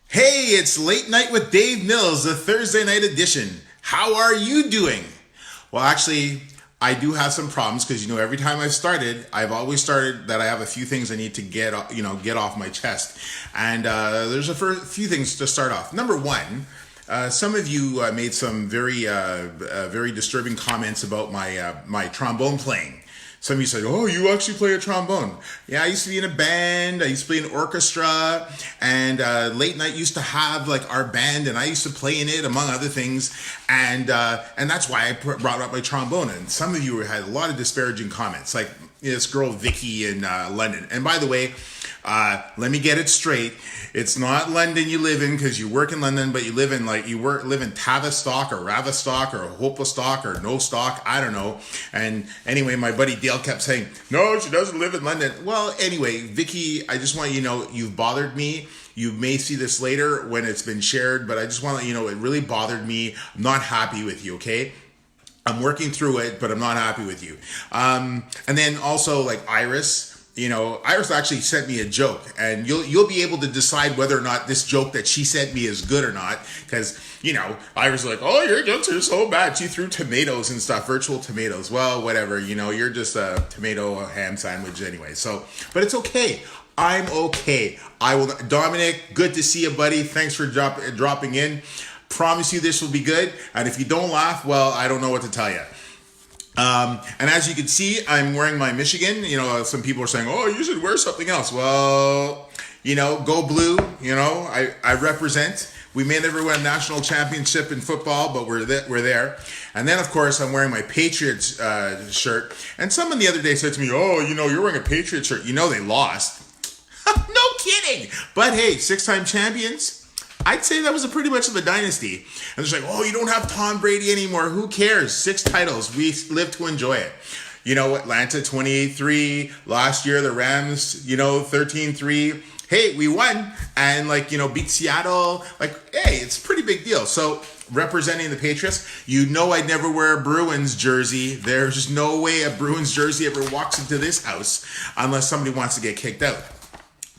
Hey, it's Late Night with Dave Mills, the Thursday night edition. How are you doing? Well, actually, I do have some problems because every time I've always started that I have a few things I need to get off my chest, and there's a few things to start off. Number one, some of you made some very disturbing comments about my trombone playing. Some of you said, "Oh, you actually play a trombone?" Yeah, I used to be in a band. I used to play in an orchestra, and Late Night used to have like our band, and I used to play in it, among other things. And that's why I brought up my trombone. And some of you had a lot of disparaging comments, like this girl Vicky in London. And by the way, let me get it straight. It's not London you live in because you work in London, but you live in Tavistock or Ravistock or Hopestock or No Stock. I don't know. And anyway, my buddy Dale kept saying, "No, she doesn't live in London." Well, anyway, Vicky, I just want you to know you've bothered me. You may see this later when it's been shared, but I just want to let you know it really bothered me. I'm not happy with you, okay? I'm working through it, but I'm not happy with you. And then also like Iris. Iris actually sent me a joke, and you'll be able to decide whether or not this joke that she sent me is good or not. Because Iris was like, "Oh, your jokes are so bad." She threw tomatoes and stuff, virtual tomatoes. Well, whatever. You're just a tomato ham sandwich anyway. So, but it's okay. I'm okay. Dominic, good to see you, buddy. Thanks for dropping in. Promise you this will be good. And if you don't laugh, well, I don't know what to tell you. And as you can see, I'm wearing my Michigan. Some people are saying, "Oh, you should wear something else." Well, go blue. I represent. We may never win a national championship in football, but we're there. And then, of course, I'm wearing my Patriots shirt. And someone the other day said to me, "Oh, you're wearing a Patriots shirt. They lost." No kidding. But hey, 6-time champions. I'd say that was pretty much of a dynasty. And it's like, "Oh, you don't have Tom Brady anymore. Who cares? 6 titles. We live to enjoy it." Atlanta 28-3. Last year, the Rams, 13-3. Hey, we won. And beat Seattle. Hey, it's a pretty big deal. So representing the Patriots, I'd never wear a Bruins jersey. There's just no way a Bruins jersey ever walks into this house unless somebody wants to get kicked out.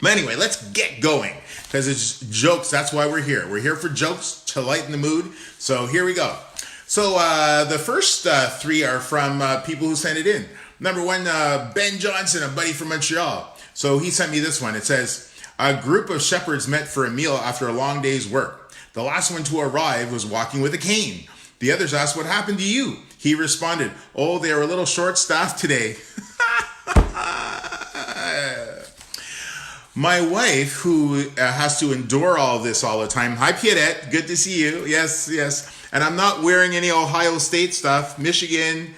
But anyway, let's get going. Because it's jokes. That's why we're here. We're here for jokes to lighten the mood. So here we go. So the first 3 are from people who sent it in. Number 1, Ben Johnson, a buddy from Montreal. So he sent me this one. It says, "A group of shepherds met for a meal after a long day's work. The last one to arrive was walking with a cane. The others asked, 'What happened to you?' He responded, 'Oh, they were a little short-staffed today.'" My wife, who has to endure all this all the time. Hi, Pierrette. Good to see you. Yes. And I'm not wearing any Ohio State stuff. Michigan,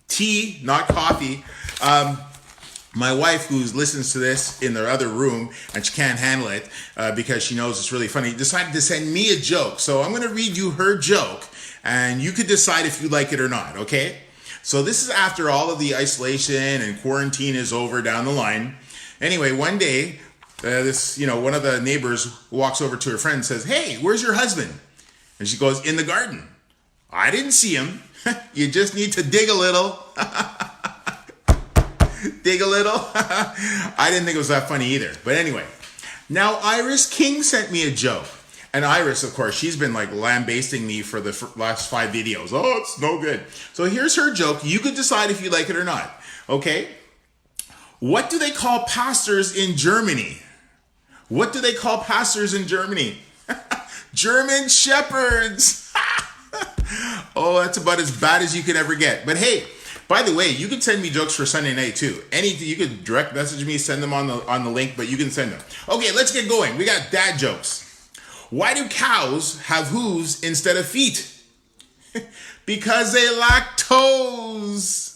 tea, not coffee. My wife, who listens to this in the other room, and she can't handle it because she knows it's really funny, decided to send me a joke. So I'm going to read you her joke, and you could decide if you like it or not, okay? So this is after all of the isolation and quarantine is over down the line. Anyway, one day, one of the neighbors walks over to her friend and says, "Hey, where's your husband?" And she goes, "In the garden." "I didn't see him." "You just need to dig a little." Dig a little. I didn't think it was that funny either. But anyway, now Iris King sent me a joke. And Iris, of course, she's been lambasting me for the last 5 videos. "Oh, it's no good." So here's her joke. You could decide if you like it or not. Okay? What do they call pastors in Germany? What do they call pastors in Germany? German shepherds. Oh, that's about as bad as you could ever get. But hey, by the way, you can send me jokes for Sunday night too. You could direct message me, send them on the link, but you can send them. Okay, let's get going. We got dad jokes. Why do cows have hooves instead of feet? Because they lack toes.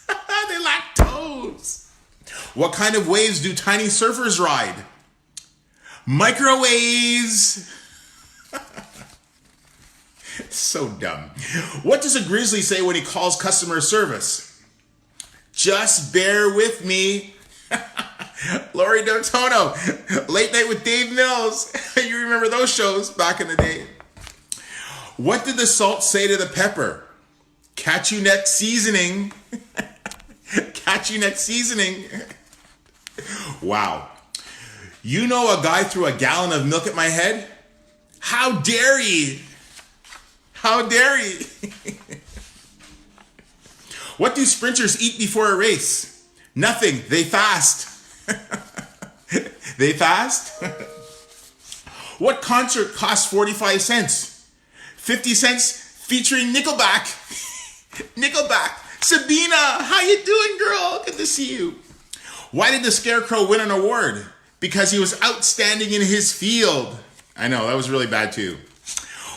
They lack toes. What kind of waves do tiny surfers ride? Microwaves. So dumb. What does a grizzly say when he calls customer service? "Just bear with me." Lori D'Otono, Late Night with Dave Mills. You remember those shows back in the day. What did the salt say to the pepper? "Catch you next seasoning." Catch you next seasoning. Wow. You know a guy threw a gallon of milk at my head? How dare he? How dare he? What do sprinters eat before a race? Nothing. They fast. They fast? What concert costs 45 cents? 50 cents featuring Nickelback. Nickelback. Sabina, how you doing, girl? Good to see you. Why did the Scarecrow win an award? Because he was outstanding in his field. I know, that was really bad too.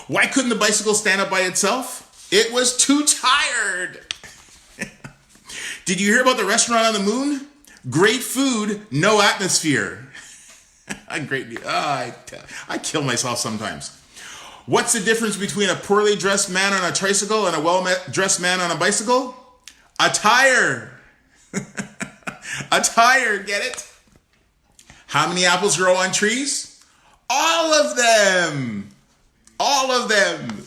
Why couldn't the bicycle stand up by itself? It was too tired. Did you hear about the restaurant on the moon? Great food, no atmosphere. I kill myself sometimes. What's the difference between a poorly dressed man on a tricycle and a well-dressed man on a bicycle? A tire. A tire, get it? How many apples grow on trees? All of them. All of them.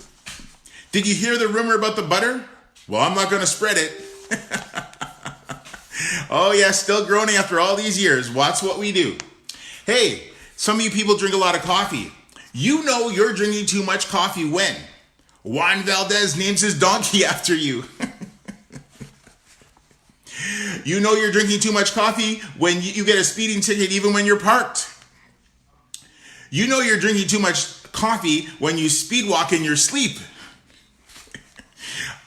Did you hear the rumor about the butter? Well, I'm not going to spread it. Oh yeah, still groaning after all these years. Watch what we do. Hey, some of you people drink a lot of coffee. You know you're drinking too much coffee when Juan Valdez names his donkey after you. You know you're drinking too much coffee when you get a speeding ticket even when you're parked. You know you're drinking too much coffee when you speed walk in your sleep.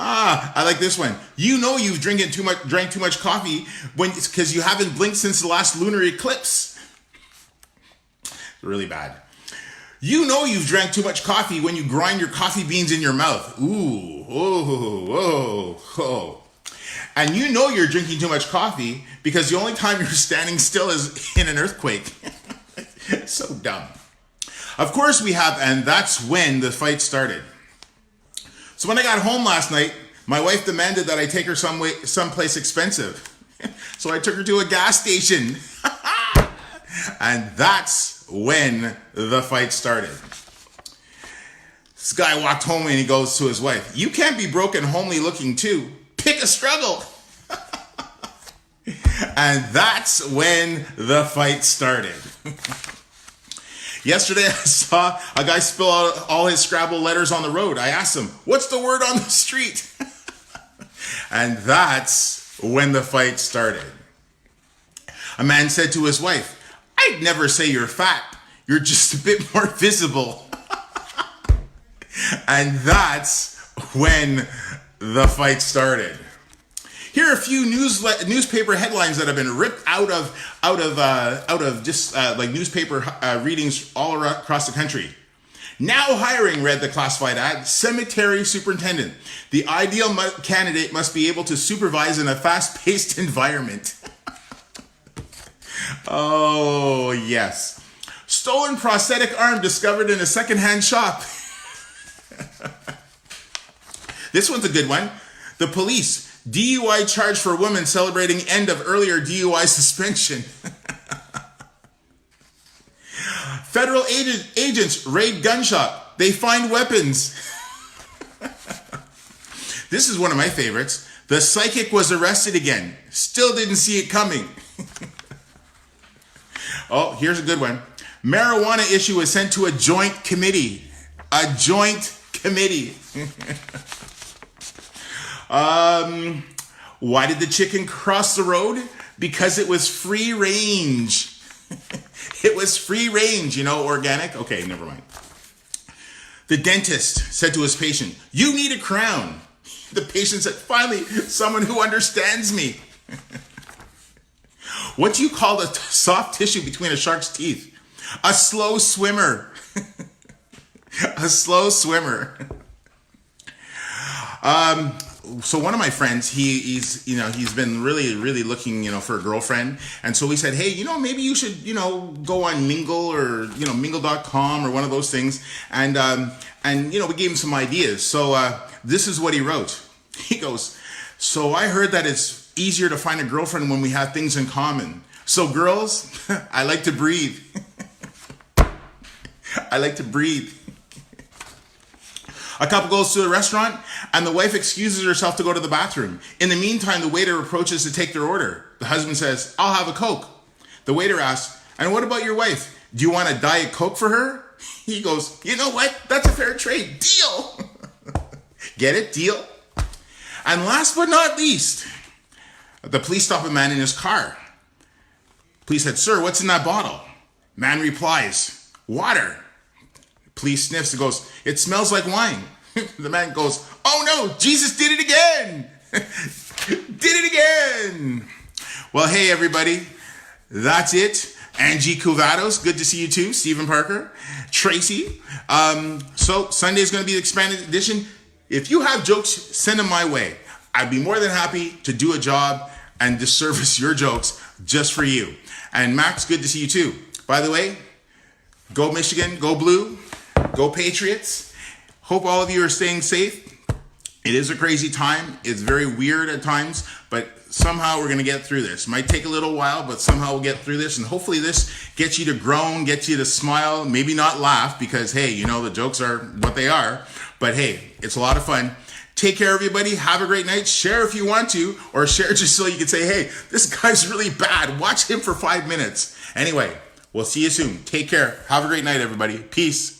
I like this one. You know you've drank too much coffee because you haven't blinked since the last lunar eclipse. Really bad. You know you've drank too much coffee when you grind your coffee beans in your mouth. Ooh, oh, oh, oh. And you know you're drinking too much coffee because the only time you're standing still is in an earthquake. So dumb. Of course we have, and that's when the fight started. So when I got home last night, my wife demanded that I take her someplace expensive. So I took her to a gas station. And that's when the fight started. This guy walked home and he goes to his wife, "You can't be broke and homely looking too. Pick a struggle." And that's when the fight started. Yesterday, I saw a guy spill out all his Scrabble letters on the road. I asked him, "What's the word on the street?" And that's when the fight started. A man said to his wife, "I'd never say you're fat. You're just a bit more visible." And that's when the fight started. Here are a few newspaper headlines that have been ripped out of just like newspaper readings all across the country. Now hiring, read the classified ad, cemetery superintendent. The ideal candidate must be able to supervise in a fast-paced environment. Oh, yes. Stolen prosthetic arm discovered in a secondhand shop. This one's a good one. The police. DUI charge for woman celebrating end of earlier DUI suspension. Federal agents raid gun shop. They find weapons. This is one of my favorites. The psychic was arrested again. Still didn't see it coming. Oh, here's a good one. Marijuana issue was sent to a joint committee. A joint committee. Why did the chicken cross the road? Because it was free range. It was free range, organic. Okay, never mind. The dentist said to his patient, "You need a crown." The patient said, "Finally, someone who understands me." What do you call the soft tissue between a shark's teeth? A slow swimmer. A slow swimmer. So one of my friends, he's been really looking, for a girlfriend. And so he said, "Hey, maybe you should, go on Mingle or, mingle.com or one of those things." And we gave him some ideas. So this is what he wrote. He goes, "So I heard that it's easier to find a girlfriend when we have things in common. So girls, I like to breathe." I like to breathe. A couple goes to a restaurant and the wife excuses herself to go to the bathroom. In the meantime, the waiter approaches to take their order. The husband says, "I'll have a Coke." The waiter asks, And what about your wife? Do you want a Diet Coke for her? He goes, you know what? That's a fair trade. Deal. Get it? Deal? And last but not least, the police stop a man in his car. Police said, sir, what's in that bottle? Man replies, water. Police sniffs and goes, it smells like wine. The man goes, oh no, Jesus did it again. Did it again. Well, hey, everybody. That's it. Angie Cuvados, good to see you too. Stephen Parker, Tracy. So Sunday is going to be the expanded edition. If you have jokes, send them my way. I'd be more than happy to do a job and disservice your jokes just for you. And Max, good to see you too. By the way, go Michigan, go Blue, go Patriots. Hope all of you are staying safe. It is a crazy time. It's very weird at times, but somehow we're going to get through this. Might take a little while, but somehow we'll get through this. And hopefully this gets you to groan, gets you to smile, maybe not laugh because, hey, you know, the jokes are what they are. But hey, it's a lot of fun. Take care, everybody. Have a great night. Share if you want to, or share just so you can say, hey, this guy's really bad. Watch him for 5 minutes. Anyway, we'll see you soon. Take care. Have a great night, everybody. Peace.